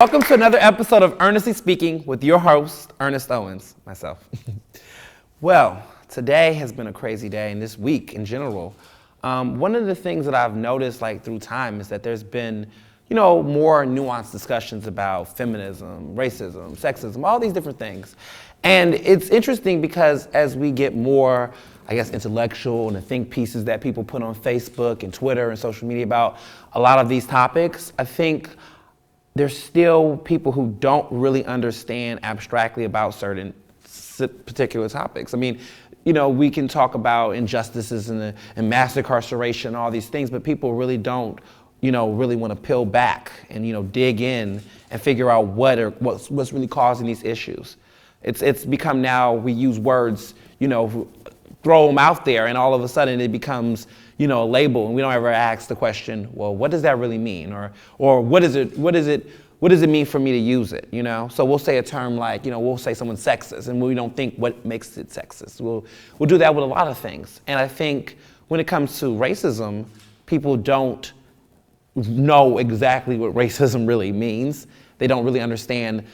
Welcome to another episode of Ernestly Speaking with your host, Ernest Owens, myself. Well, today has been a crazy day, and this week in general. One of the things that I've noticed through time is that there's been, more nuanced discussions about feminism, racism, sexism, all these different things. And it's interesting because as we get more, intellectual and the think pieces that people put on Facebook and Twitter and social media about a lot of these topics, I think there's still people who don't really understand abstractly about certain particular topics. I mean, we can talk about injustices and mass incarceration and all these things, but people really don't, really want to peel back and, dig in and figure out what's really causing these issues. It's become now we use words, throw them out there, and all of a sudden it becomes, a label, and we don't ever ask the question, well, what does that really mean, or what does it mean for me to use it, So we'll say a term like, we'll say someone's sexist, and we don't think what makes it sexist. We'll do that with a lot of things, and I think when it comes to racism, people don't know exactly what racism really means. They don't really understand,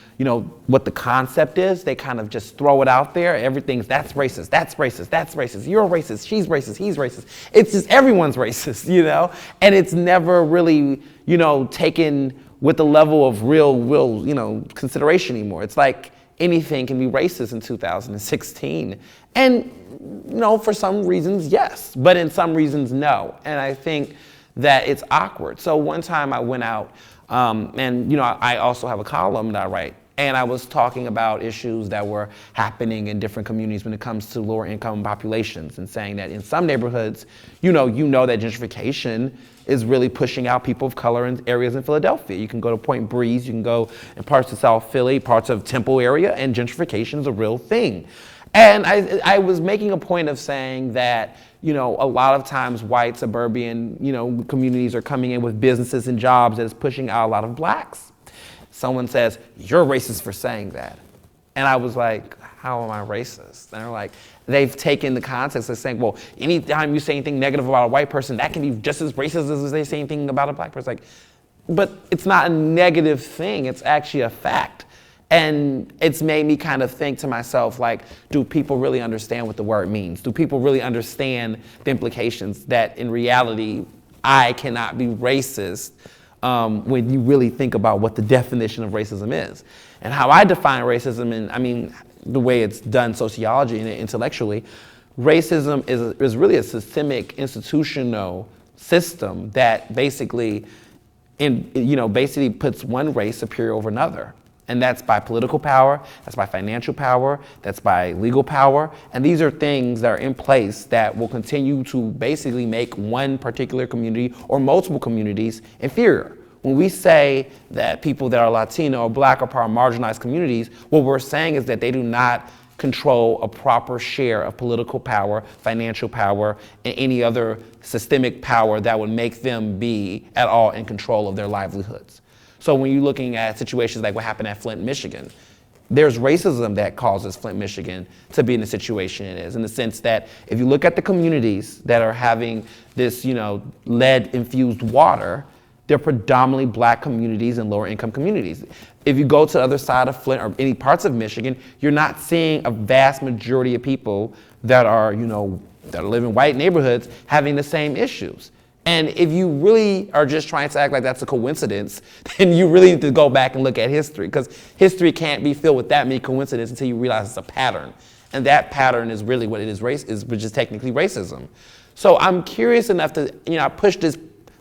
what the concept is. They kind of just throw it out there. Everything's that's racist, that's racist, that's racist. You're racist, she's racist, he's racist. It's just everyone's racist, And it's never really, taken with the level of real, consideration anymore. It's like anything can be racist in 2016. And, for some reasons, yes, but in some reasons, no. And I think that it's awkward. So one time I went out, and I also have a column that I write, and I was talking about issues that were happening in different communities when it comes to lower income populations, and saying that in some neighborhoods, that gentrification is really pushing out people of color in areas in Philadelphia. You can go to Point Breeze, you can go in parts of South Philly, parts of Temple area, and gentrification is a real thing. And I was making a point of saying that, a lot of times white suburban, communities are coming in with businesses and jobs that is pushing out a lot of blacks. Someone says, you're racist for saying that. And I was like, how am I racist? And they're like, they've taken the context of saying, well, anytime you say anything negative about a white person, that can be just as racist as they say anything about a black person. But it's not a negative thing, it's actually a fact. And it's made me kind of think to myself, do people really understand what the word means? Do people really understand the implications that in reality, I cannot be racist when you really think about what the definition of racism is? And how I define racism, and the way it's done sociology and intellectually, racism is really a systemic institutional system that basically puts one race superior over another. And that's by political power, that's by financial power, that's by legal power. And these are things that are in place that will continue to basically make one particular community or multiple communities inferior. When we say that people that are Latino or black are part of marginalized communities, what we're saying is that they do not control a proper share of political power, financial power, and any other systemic power that would make them be at all in control of their livelihoods. So when you're looking at situations like what happened at Flint, Michigan, there's racism that causes Flint, Michigan to be in the situation it is, in the sense that if you look at the communities that are having this, lead-infused water, they're predominantly black communities and lower income communities. If you go to the other side of Flint or any parts of Michigan, you're not seeing a vast majority of people that are, that live in white neighborhoods having the same issues. And if you really are just trying to act like that's a coincidence, then you really need to go back and look at history, because history can't be filled with that many coincidences until you realize it's a pattern. And that pattern is really what it is, which is technically racism. So I'm curious enough to, I pushed this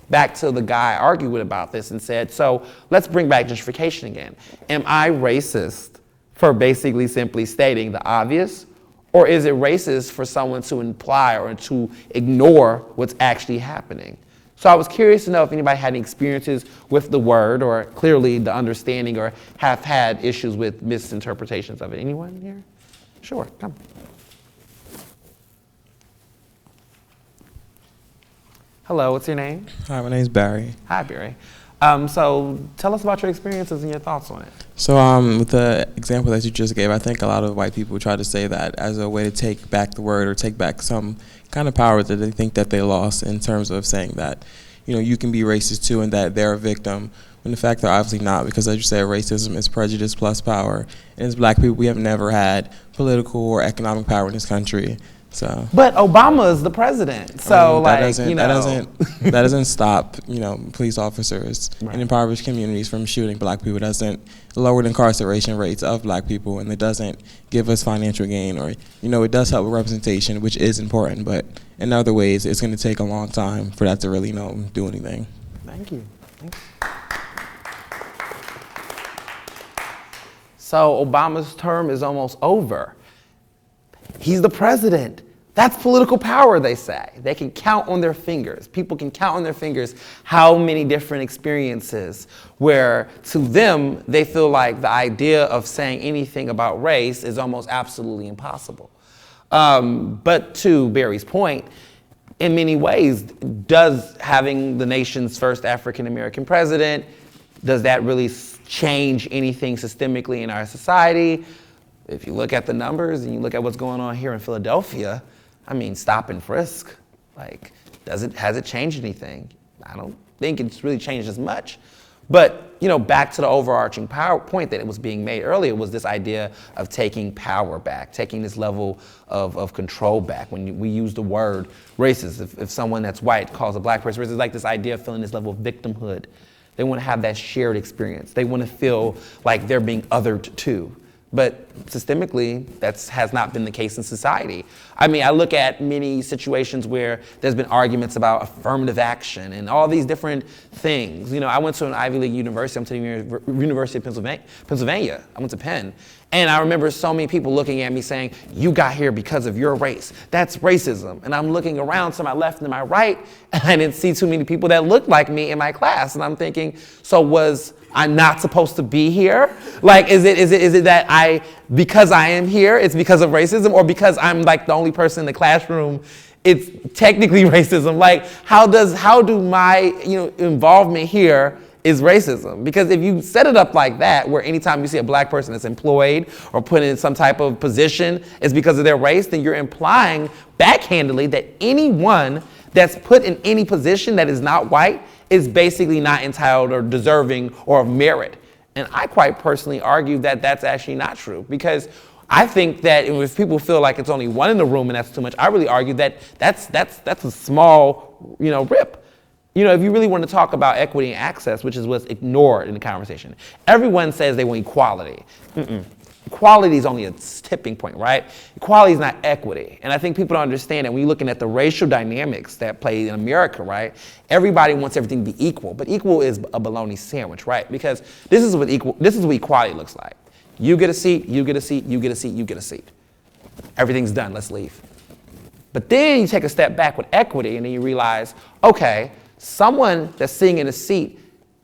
back to the guy I argued with about this and said, so let's bring back gentrification again. Am I racist for basically simply stating the obvious? Or is it racist for someone to imply or to ignore what's actually happening? So I was curious to know if anybody had any experiences with the word, or clearly the understanding, or have had issues with misinterpretations of it. Anyone here? Sure, come. Hello, what's your name? Hi, my name's Barry. Hi, Barry. So tell us about your experiences and your thoughts on it. So with the example that you just gave, I think a lot of white people try to say that as a way to take back the word or take back some kind of power that they think that they lost, in terms of saying that, you can be racist too and that they're a victim when in fact they're obviously not, because as you said, racism is prejudice plus power. And as black people, we have never had political or economic power in this country. So, but Obama is the president, so that doesn't stop police officers in impoverished communities from shooting black people. It doesn't lower the incarceration rates of black people, and it doesn't give us financial gain, or it does help with representation, which is important. But in other ways, it's going to take a long time for that to really do anything. Thank you. So Obama's term is almost over. He's the president. That's political power, they say. They can count on their fingers. People can count on their fingers how many different experiences where to them, they feel like the idea of saying anything about race is almost absolutely impossible. But to Barry's point, in many ways, does having the nation's first African-American president, does that really change anything systemically in our society? If you look at the numbers and you look at what's going on here in Philadelphia, I mean, stop and frisk, has it changed anything? I don't think it's really changed as much. But, back to the overarching point that it was being made earlier was this idea of taking power back, taking this level of control back. When we use the word racist, if someone that's white calls a black person racist, it's like this idea of feeling this level of victimhood. They want to have that shared experience. They want to feel like they're being othered too. But systemically, that has not been the case in society. I mean, I look at many situations where there's been arguments about affirmative action and all these different things. I went to an Ivy League university. I'm to the University of Pennsylvania. I went to Penn. And I remember so many people looking at me saying, you got here because of your race. That's racism. And I'm looking around to my left and my right, and I didn't see too many people that looked like me in my class. And I'm thinking, so was I'm not supposed to be here? Is it that because I am here, it's because of racism, or because I'm like the only person in the classroom, it's technically racism? How do my involvement here is racism? Because if you set it up like that, where anytime you see a black person that's employed or put in some type of position is because of their race, then you're implying backhandedly that anyone that's put in any position that is not white is basically not entitled or deserving or of merit. And I quite personally argue that that's actually not true, because I think that if people feel like it's only one in the room and that's too much, I really argue that that's a small, rip. If you really want to talk about equity and access, which is what's ignored in the conversation, everyone says they want equality. Equality is only a tipping point, right? Equality is not equity. And I think people don't understand that when you're looking at the racial dynamics that play in America, right? Everybody wants everything to be equal, but equal is a bologna sandwich, right? Because this is what equality looks like. You get a seat, you get a seat, you get a seat, you get a seat. Everything's done, let's leave. But then you take a step back with equity and then you realize, okay, someone that's sitting in a seat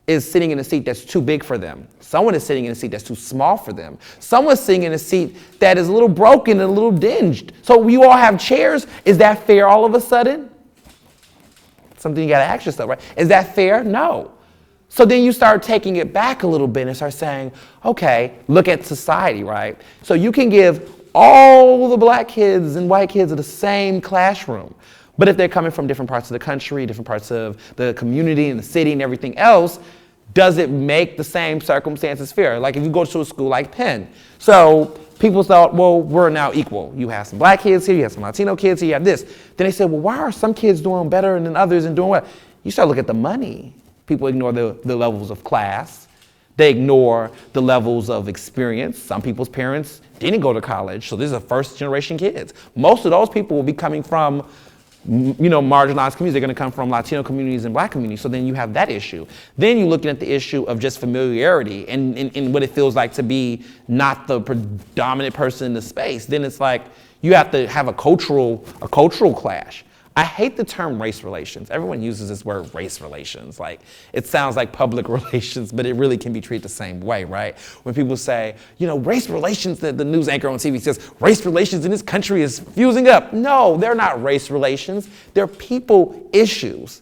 is sitting in a seat that's too big for them. Someone is sitting in a seat that's too small for them. Someone's sitting in a seat that is a little broken and a little dinged. So you all have chairs. Is that fair all of a sudden? Something you gotta ask yourself, right? Is that fair? No. So then you start taking it back a little bit and start saying, okay, look at society, right? So you can give all the black kids and white kids in the same classroom. But if they're coming from different parts of the country, different parts of the community and the city and everything else, does it make the same circumstances fair? Like if you go to a school like Penn. So people thought, well, we're now equal. You have some black kids here, you have some Latino kids here, you have this. Then they said, well, why are some kids doing better than others and doing well? You start looking at the money. People ignore the levels of class. They ignore the levels of experience. Some people's parents didn't go to college, so these are first generation kids. Most of those people will be coming from marginalized communities. They're going to come from Latino communities and black communities. So then you have that issue. Then you're looking at the issue of just familiarity and what it feels like to be not the predominant person in the space. Then it's like you have to have a cultural clash. I hate the term race relations. Everyone uses this word race relations. Like it sounds like public relations, but it really can be treated the same way, right? When people say, race relations, the news anchor on TV says, race relations in this country is fusing up. No, they're not race relations. They're people issues.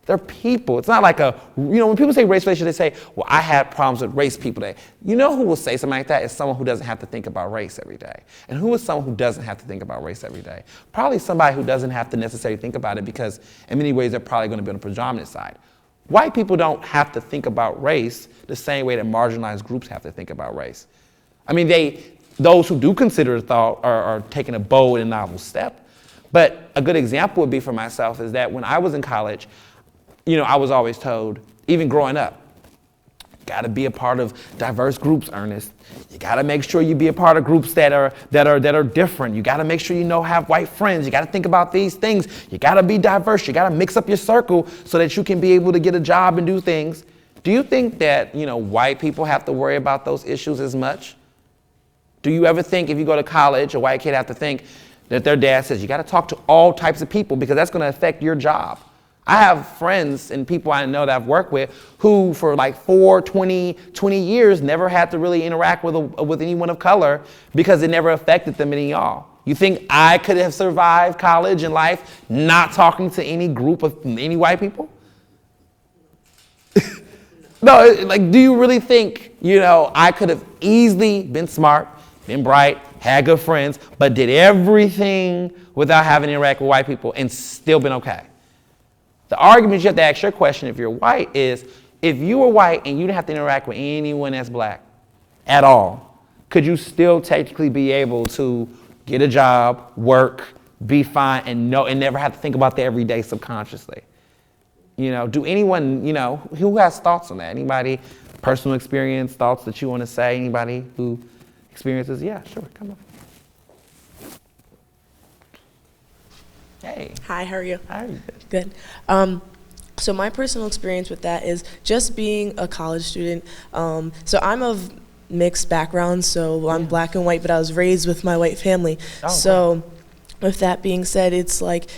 They're people. It's not like when people say race relations, they say, well, I had problems with race people today. You know who will say something like that is someone who doesn't have to think about race every day. And who is someone who doesn't have to think about race every day? Probably somebody who doesn't have to necessarily think about it because in many ways they're probably going to be on the predominant side. white people don't have to think about race the same way that marginalized groups have to think about race. I mean, those who do consider thought are taking a bold and novel step. But a good example would be for myself is that when I was in college, I was always told, even growing up, you gotta be a part of diverse groups, Ernest. You gotta make sure you be a part of groups that are different. You gotta make sure have white friends. You gotta think about these things. You gotta be diverse. You gotta mix up your circle so that you can be able to get a job and do things. Do you think that, white people have to worry about those issues as much? Do you ever think if you go to college, a white kid have to think that their dad says, you gotta talk to all types of people because that's gonna affect your job? I have friends and people I know that I've worked with who for like 20 years never had to really interact with anyone of color because it never affected them any all. You think I could have survived college and life not talking to any group of any white people? No, do you really think, I could have easily been smart, been bright, had good friends, but did everything without having to interact with white people and still been okay? The argument you have to ask your question if you're white is, if you were white and you didn't have to interact with anyone that's black at all, could you still technically be able to get a job, work, be fine, and never have to think about that every day subconsciously? Do anyone, who has thoughts on that? Anybody, personal experience, thoughts that you want to say? Anybody who experiences? Yeah, sure, come on. Hey. Hi, how are you? How are you? Good. So my personal experience with that is just being a college student. So I'm of mixed background, so I'm black and white, but I was raised with my white family. Oh, so with that being said, it's like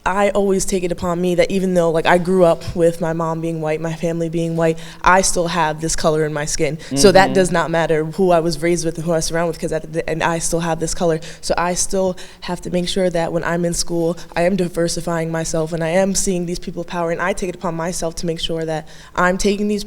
I always take it upon me that even though I grew up with my mom being white, my family being white, I still have this color in my skin. Mm-hmm. So that does not matter who I was raised with and who I was surrounded with, and I still have this color. So I still have to make sure that when I'm in school, I am diversifying myself and I am seeing these people of power, and I take it upon myself to make sure that I'm taking these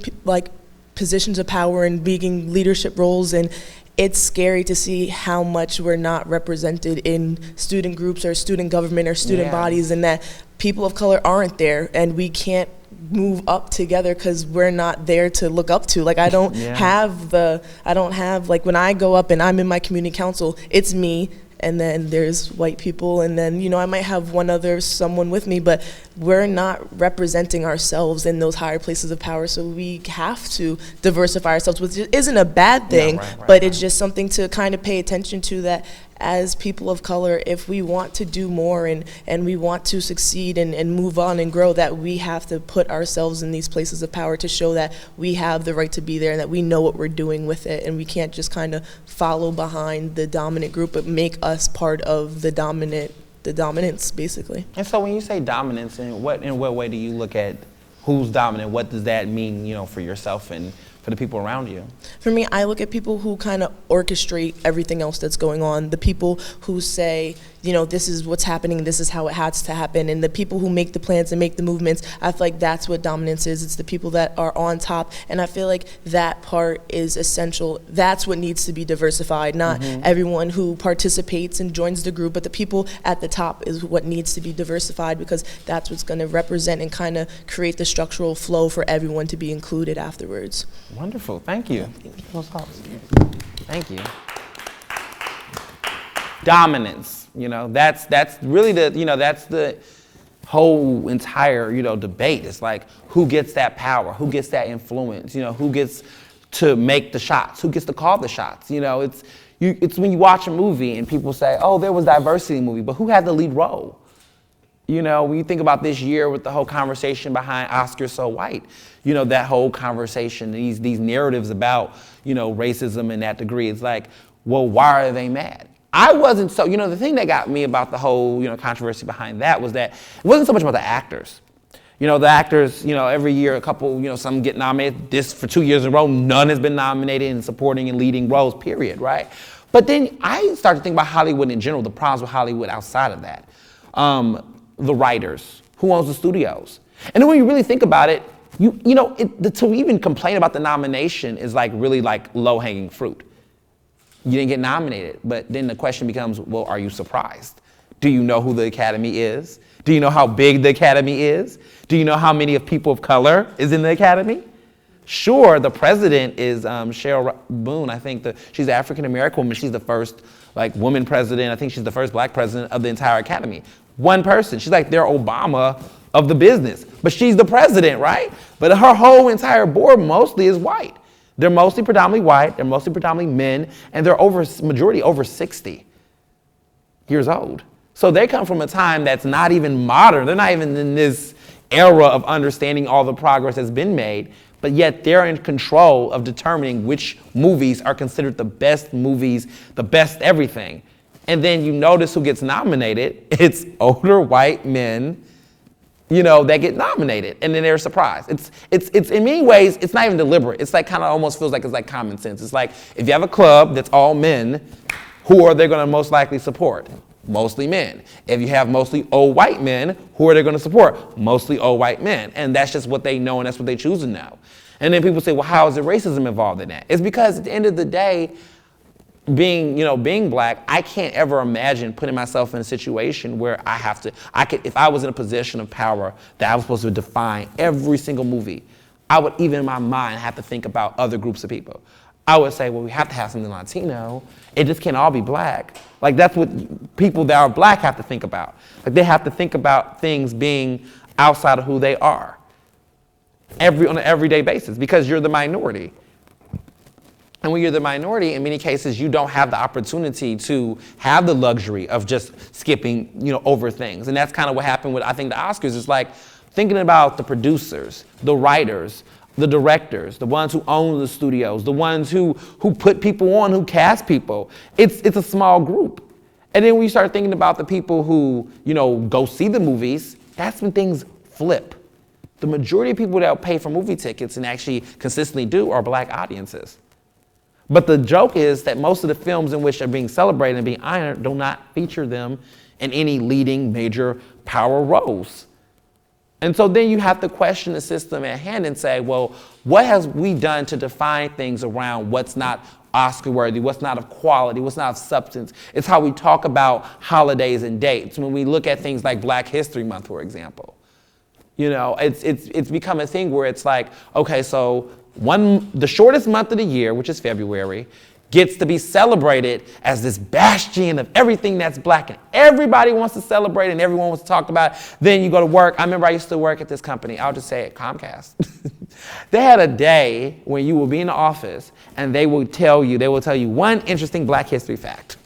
positions of power and being leadership roles, and it's scary to see how much we're not represented in student groups or student government or student bodies, and that people of color aren't there, and we can't move up together because we're not there to look up to. I don't have when I go up and I'm in my community council, it's me, and then there's white people, and then I might have someone with me, but we're not representing ourselves in those higher places of power. So we have to diversify ourselves, which isn't a bad thing, but it's just something to kind of pay attention to, that as people of color, if we want to do more and we want to succeed and move on and grow, that we have to put ourselves in these places of power to show that we have the right to be there and that we know what we're doing with it, and we can't just kind of follow behind the dominant group, but make us part of the dominance, basically. And so when you say dominance, in what way do you look at who's dominant? What does that mean, for yourself and for the people around you? For me, I look at people who kind of orchestrate everything else that's going on, the people who say, this is what's happening, this is how it has to happen, and the people who make the plans and make the movements. I feel like that's what dominance is. It's the people that are on top, and I feel like that part is essential. That's what needs to be diversified, not everyone who participates and joins the group, but the people at the top is what needs to be diversified, because that's what's going to represent and kind of create the structural flow for everyone to be included afterwards. Wonderful, thank you. Thank you. Dominance, that's really that's the whole entire, debate. It's who gets that power, who gets that influence, who gets to make the shots, who gets to call the shots. It's when you watch a movie and people say, oh, there was diversity in the movie, but who had the lead role? When you think about this year with the whole conversation behind Oscar So White, that whole conversation, these narratives about, racism in that degree, it's well, why are they mad? I wasn't so, the thing that got me about the whole, controversy behind that was that it wasn't so much about the actors. The actors, every year a couple, some get nominated. This for 2 years in a row, none has been nominated in supporting and leading roles, period, right? But then I started to think about Hollywood in general, the problems with Hollywood outside of that. The writers, who owns the studios. And then when you really think about it, to even complain about the nomination is really low-hanging fruit. You didn't get nominated, but then the question becomes, well, are you surprised? Do you know who the Academy is? Do you know how big the Academy is? Do you know how many of people of color is in the Academy? Sure, the president is Cheryl Boone. I think she's an African-American woman. She's the first woman president. I think she's the first black president of the entire Academy. One person. She's like their Obama of the business. But she's the president, right? But her whole entire board mostly is white. They're mostly predominantly white. They're mostly predominantly men. And they're majority over 60 years old. So they come from a time that's not even modern. They're not even in this era of understanding all the progress that's been made. But yet they're in control of determining which movies are considered the best movies, the best everything. And then you notice who gets nominated. It's older white men, that get nominated. And then they're surprised. It's in many ways, it's not even deliberate. It's kind of almost feels like it's like common sense. It's like if you have a club that's all men, who are they going to most likely support? Mostly men. If you have mostly old white men, who are they going to support? Mostly old white men. And that's just what they know and that's what they choose to know. And then people say, well, how is the racism involved in that? It's because at the end of the day, being black, I can't ever imagine putting myself in a situation where if I was in a position of power that I was supposed to define every single movie, I would even in my mind have to think about other groups of people. I would say, well, we have to have something Latino. It just can't all be black. That's what people that are black have to think about. They have to think about things being outside of who they are on an everyday basis because you're the minority. And when you're the minority, in many cases, you don't have the opportunity to have the luxury of just skipping, over things. And that's kind of what happened with, I think, the Oscars. It's thinking about the producers, the writers, the directors, the ones who own the studios, the ones who put people on, who cast people. It's a small group. And then when you start thinking about the people who, go see the movies, that's when things flip. The majority of people that pay for movie tickets and actually consistently do are black audiences. But the joke is that most of the films in which are being celebrated and being honored do not feature them in any leading major power roles. And so then you have to question the system at hand and say, well, what has we done to define things around what's not Oscar-worthy, what's not of quality, what's not of substance? It's how we talk about holidays and dates. When we look at things like Black History Month, for example, it's become a thing where it's okay, so the shortest month of the year, which is February, gets to be celebrated as this bastion of everything that's black, and everybody wants to celebrate and everyone wants to talk about it. Then you go to work. I remember I used to work at this company. I'll just say it, Comcast. They had a day when you will be in the office and they will tell you one interesting Black history fact.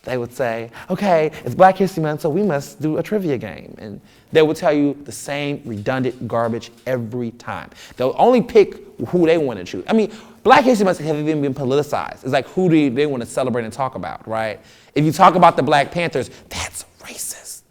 They would say, okay, it's Black History Month, so we must do a trivia game. And they will tell you the same redundant garbage every time. They'll only pick who they want to choose. I mean, Black History Month has even been politicized. It's who do they want to celebrate and talk about, right? If you talk about the Black Panthers, that's racist.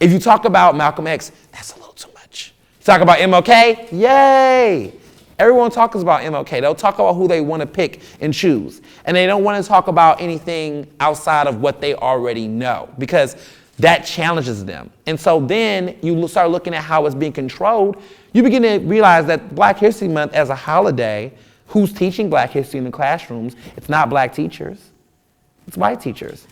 If you talk about Malcolm X, that's a little too much. You talk about MLK, yay! Everyone talks about MLK. They'll talk about who they want to pick and choose. And they don't want to talk about anything outside of what they already know because that challenges them. And so then you start looking at how it's being controlled. You begin to realize that Black History Month as a holiday, who's teaching Black history in the classrooms? It's not black teachers. It's white teachers.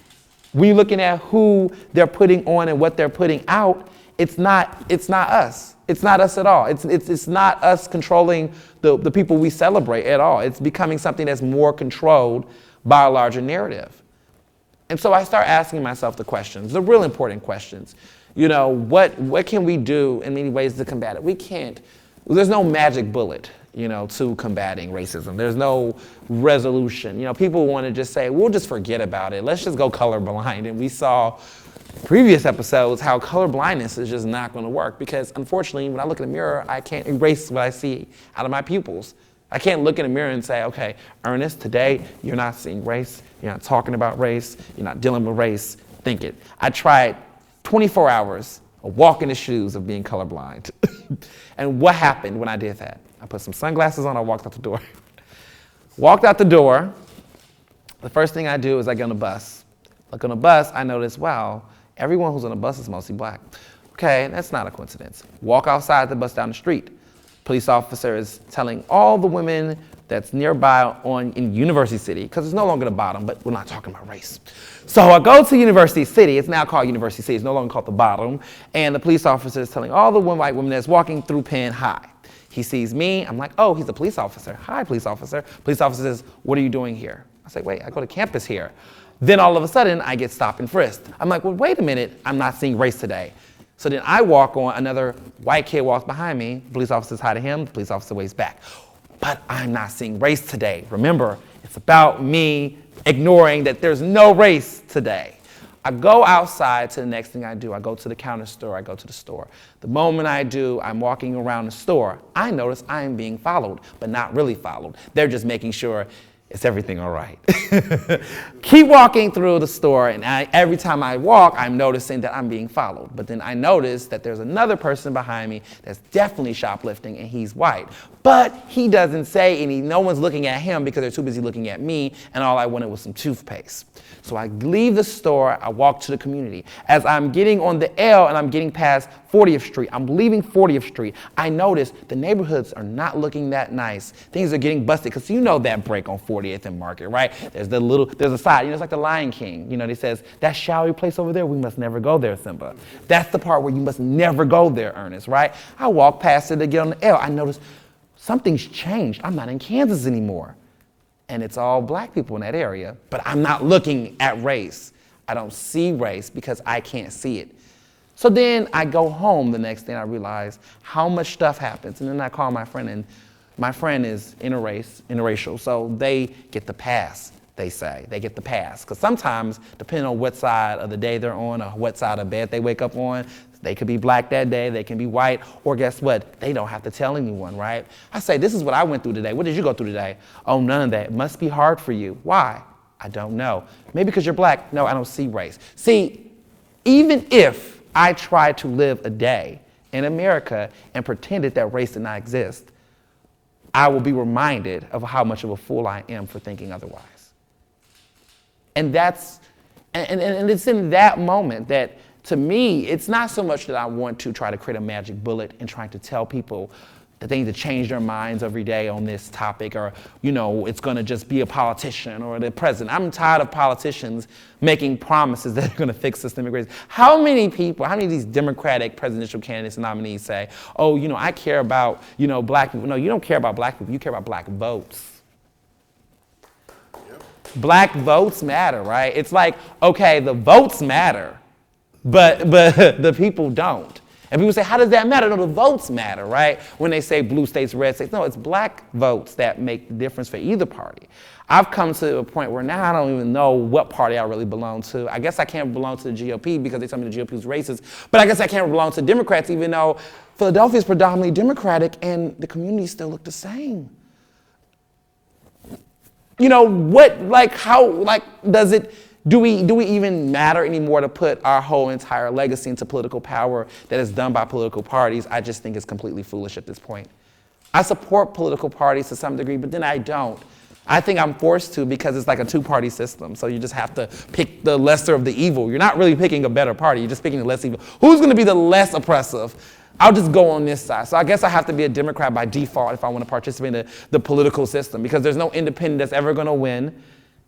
When you're looking at who they're putting on and what they're putting out, it's not us. It's not us at all. It's not us controlling the people we celebrate at all. It's becoming something that's more controlled by a larger narrative. And so I start asking myself the questions, the real important questions. What can we do in many ways to combat it? We can't. There's no magic bullet, to combating racism. There's no resolution. People want to just say, we'll just forget about it. Let's just go colorblind. And we saw previous episodes how colorblindness is just not going to work because unfortunately when I look in the mirror I can't erase what I see out of my pupils. I can't look in the mirror and say, okay, Ernest, today you're not seeing race, you're not talking about race, you're not dealing with race, think it. I tried 24 hours of walking the shoes of being colorblind. And what happened when I did that? I put some sunglasses on, I walked out the door. Walked out the door, the first thing I do is I get on the bus. Look on the bus, I notice, wow, everyone who's on the bus is mostly black. Okay, that's not a coincidence. Walk outside the bus down the street. Police officer is telling all the women that's nearby in University City, because it's no longer the bottom, but we're not talking about race. So I go to University City. It's now called University City. It's no longer called the bottom. And the police officer is telling all the white women that's walking through Penn, hi. He sees me. I'm like, oh, he's a police officer. Hi, police officer. Police officer says, what are you doing here? I say, wait, I go to campus here. Then all of a sudden, I get stopped and frisked. I'm like, well, wait a minute. I'm not seeing race today. So then I walk on, another white kid walks behind me. The police officer says hi to him. The police officer waves back. But I'm not seeing race today. Remember, it's about me ignoring that there's no race today. I go outside to the next thing I do. I go to the counter store. I go to the store. The moment I do, I'm walking around the store. I notice I am being followed, but not really followed. They're just making sure is everything all right? Keep walking through the store, and every time I walk, I'm noticing that I'm being followed. But then I notice that there's another person behind me that's definitely shoplifting, and he's white. But he doesn't say any, no one's looking at him because they're too busy looking at me, and all I wanted was some toothpaste. So I leave the store, I walk to the community. As I'm getting on the L and I'm getting past 40th Street, I'm leaving 40th Street, I notice the neighborhoods are not looking that nice. Things are getting busted, because you know that break on 40th and Market, right? There's a side, it's like the Lion King. They says, that showery place over there, we must never go there, Simba. That's the part where you must never go there, Ernest, right? I walk past it to get on the L. I notice something's changed. I'm not in Kansas anymore. And it's all black people in that area, but I'm not looking at race. I don't see race because I can't see it. So then I go home the next day and I realize how much stuff happens. And then I call my friend, and my friend is interracial, so they get the pass, they say. They get the pass. Because sometimes, depending on what side of the day they're on or what side of bed they wake up on, they could be black that day, they can be white, or guess what? They don't have to tell anyone, right? I say, this is what I went through today. What did you go through today? Oh, none of that. It must be hard for you. Why? I don't know. Maybe because you're black. No, I don't see race. See, even if I tried to live a day in America and pretended that race did not exist, I will be reminded of how much of a fool I am for thinking otherwise. And it's in that moment that, to me, it's not so much that I want to try to create a magic bullet and trying to tell people that they need to change their minds every day on this topic, or, it's going to just be a politician or the president. I'm tired of politicians making promises that are going to fix systemic racism. How many of these Democratic presidential candidates and nominees say, oh, I care about, black people? No, you don't care about black people. You care about black votes. Yep. Black votes matter, right? It's like, okay, the votes matter, but the people don't. And people say, how does that matter? No, the votes matter, right? When they say blue states, red states. No, it's black votes that make the difference for either party. I've come to a point where now I don't even know what party I really belong to. I guess I can't belong to the GOP because they tell me the GOP is racist. But I guess I can't belong to Democrats, even though Philadelphia is predominantly Democratic and the communities still look the same. Do we even matter anymore to put our whole entire legacy into political power that is done by political parties? I just think it's completely foolish at this point. I support political parties to some degree, but then I don't. I think I'm forced to because it's like a two-party system. So you just have to pick the lesser of the evil. You're not really picking a better party. You're just picking the less evil. Who's going to be the less oppressive? I'll just go on this side. So I guess I have to be a Democrat by default if I want to participate in the political system, because there's no independent that's ever going to win.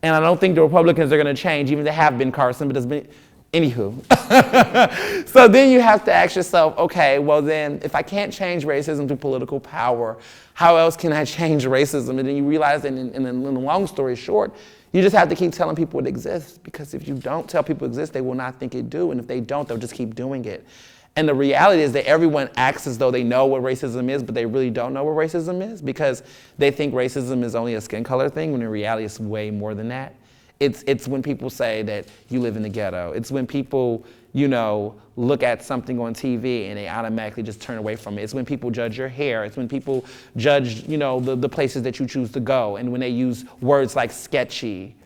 And I don't think the Republicans are going to change, even if they have been Carson, but there's been, anywho. So then you have to ask yourself, okay, well then, if I can't change racism through political power, how else can I change racism? And then you realize that in the long story short, you just have to keep telling people it exists, because if you don't tell people it exists, they will not think it do. And if they don't, they'll just keep doing it. And the reality is that everyone acts as though they know what racism is, but they really don't know what racism is, because they think racism is only a skin color thing, when in reality it's way more than that. It's when people say that you live in the ghetto. It's when people, look at something on TV and they automatically just turn away from it. It's when people judge your hair. It's when people judge, the places that you choose to go. And when they use words like sketchy.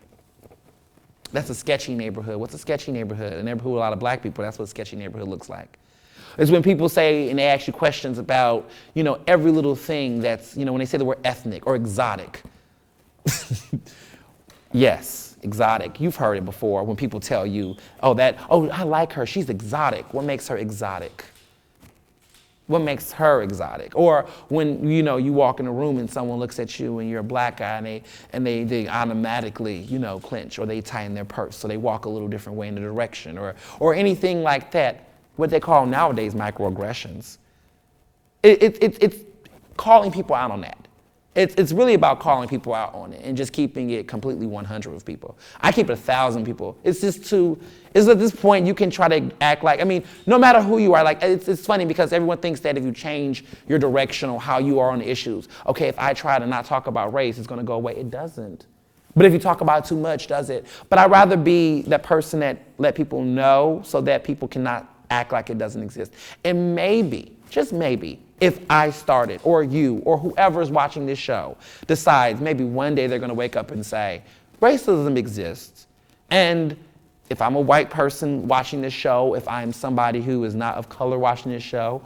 That's a sketchy neighborhood. What's a sketchy neighborhood? A neighborhood with a lot of black people. That's what a sketchy neighborhood looks like. It's when people say, and they ask you questions about, every little thing that's, when they say the word ethnic or exotic. Yes, exotic. You've heard it before when people tell you, I like her, she's exotic. What makes her exotic? What makes her exotic? Or when, you know, you walk in a room and someone looks at you and you're a black guy and they automatically, you know, clench, or they tighten their purse, so they walk a little different way in the direction, or anything like that, what they call nowadays microaggressions. It's calling people out on that. It's really about calling people out on it and just keeping it completely 100 with people. I keep it 1,000 people. It's at this point you can try to act like, I mean, no matter who you are, like it's funny because everyone thinks that if you change your direction or how you are on the issues, okay, if I try to not talk about race, it's gonna go away. It doesn't. But if you talk about it too much, does it? But I'd rather be that person that let people know so that people cannot act like it doesn't exist. And maybe, just maybe, if I started, or you, or whoever's watching this show decides maybe one day they're gonna wake up and say, racism exists. And if I'm a white person watching this show, if I'm somebody who is not of color watching this show,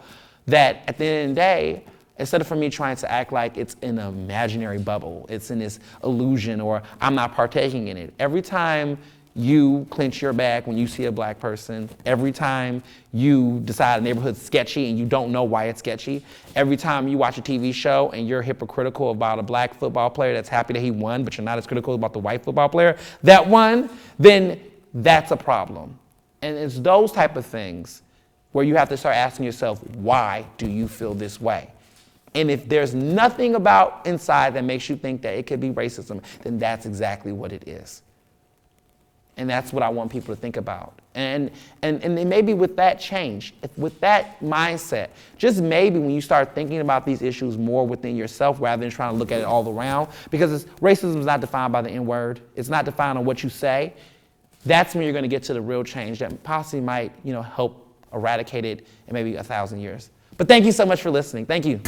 that at the end of the day, instead of for me trying to act like it's in an imaginary bubble, it's in this illusion, or I'm not partaking in it, every time you clench your back when you see a black person, every time you decide a neighborhood's sketchy and you don't know why it's sketchy, every time you watch a TV show and you're hypocritical about a black football player that's happy that he won, but you're not as critical about the white football player that won, then that's a problem. And it's those type of things where you have to start asking yourself, why do you feel this way? And if there's nothing about inside that makes you think that it could be racism, then that's exactly what it is. And that's what I want people to think about. And then maybe with that change, with that mindset, just maybe when you start thinking about these issues more within yourself rather than trying to look at it all around, because racism is not defined by the N-word. It's not defined on what you say. That's when you're going to get to the real change that possibly might, you know, help eradicate it in maybe 1,000 years. But thank you so much for listening. Thank you.